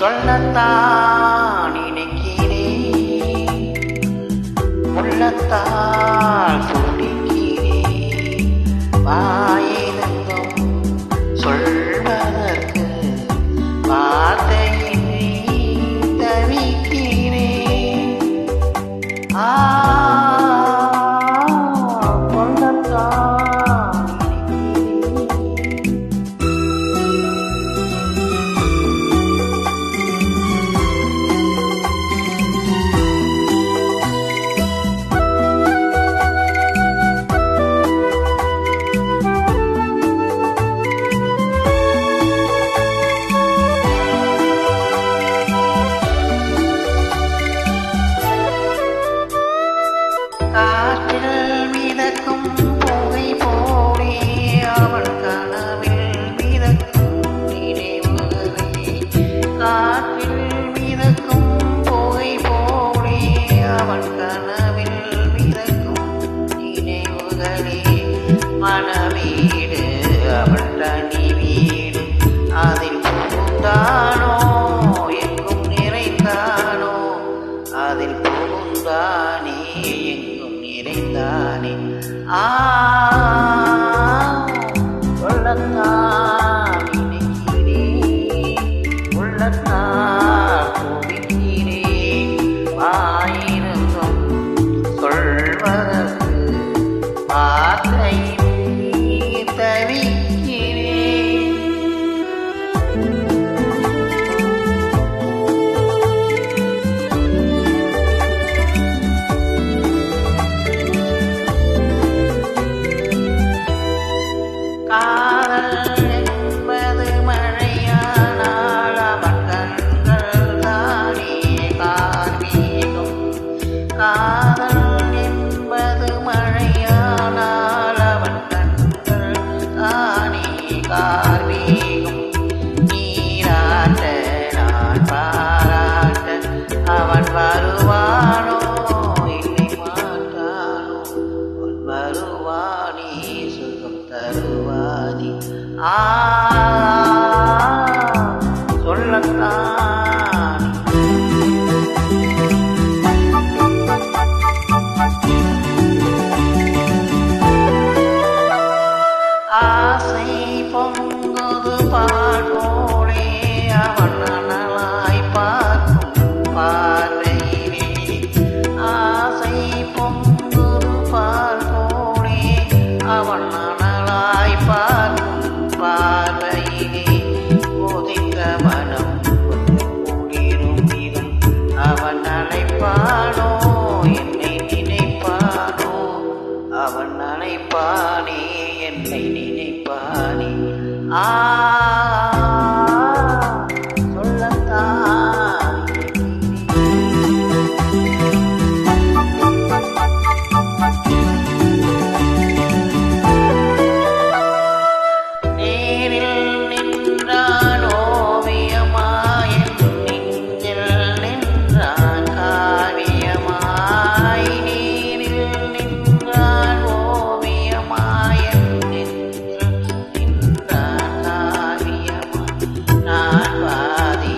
சொல்லத்தான் நினைக்கிறேன், உள்ளத்தால் துடிக்கிறேன், வாயிலெங்கும் சொல்வதற்கு வார்த்தையின்றி தவிக்கிறேன். காற்றில் மிதக்கும் புகை போலே அவள் கனவில் மிதக்கும் நினைவுகளே, காற்றில் மிதக்கும் புகை போலே அவள் கனவில் மிதக்கும் நினைவுகளே, மனவீடு அவள் தனி வீடு, அதில் புகுந்தானோ எங்கும் நிறைந்தானோ, அதில் புகுந்தானே எங்கும் நிறைந்தானே. சொல்லத்தான் நினைக்கிறேன், உள்ளத்தான் துடிக்கிறேன், வாயிருந்தும் சொல்வதற்கு வார்த்தையின்றி தவிக்கிறேன். காதல் என்பது மழையானால் அவன் கண்கள் தானே கார்மேகம், காதல் என்பது மழையானால் அவன் கண்கள் தானே கார்மேகம், நீராட்ட நான் பாராட்ட அவன் வருவானோ இல்லை மாட்டானோ, அவன் வருவானே சுகம் தருவானே. சொல்லத்தான் ஆசை பொங்குது பால் போலே அவன் அனலாய் பார்க்கும் பார்வையிலே, ஆசை பொங்குது பால் போலே அவன் அனலாய் பார்க்கும் பார்வையிலே, கொதித்த மனம் குளிரும் விதம் அவன் அழைப்பானோ என்னை நினைப்பானோ, அவன் அழைப்பானே என்னை நினைப்பானே. சொல்லத்தான் நேரில் நின்றான் ஓவியமாய், நெஞ்சில் நின்றான் காவியமாய், நேரில் நின்றான் ஓவியமாய், நெஞ்சில் நின்றான் காவியமாய், நான் பாதி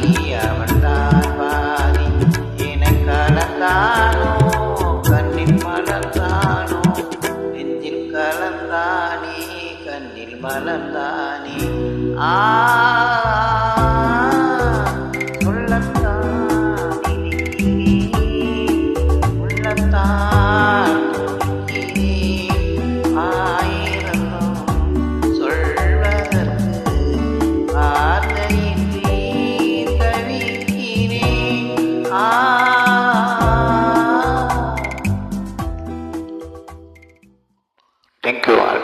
அவன் தான் பாதி என கலந்தானோ கண்ணில் மலர்ந்தானோ, நெஞ்சில் கலந்தானே கண்ணில் மலர்ந்தானே. சொல்லத்தான் நினைக்கிறேன், உள்ளத்தான் துடிக்கிறேன், ஆயிரமும் சொல்வதற்கு வார்த்தையின்றி தவிக்கிறேன். Thank you all.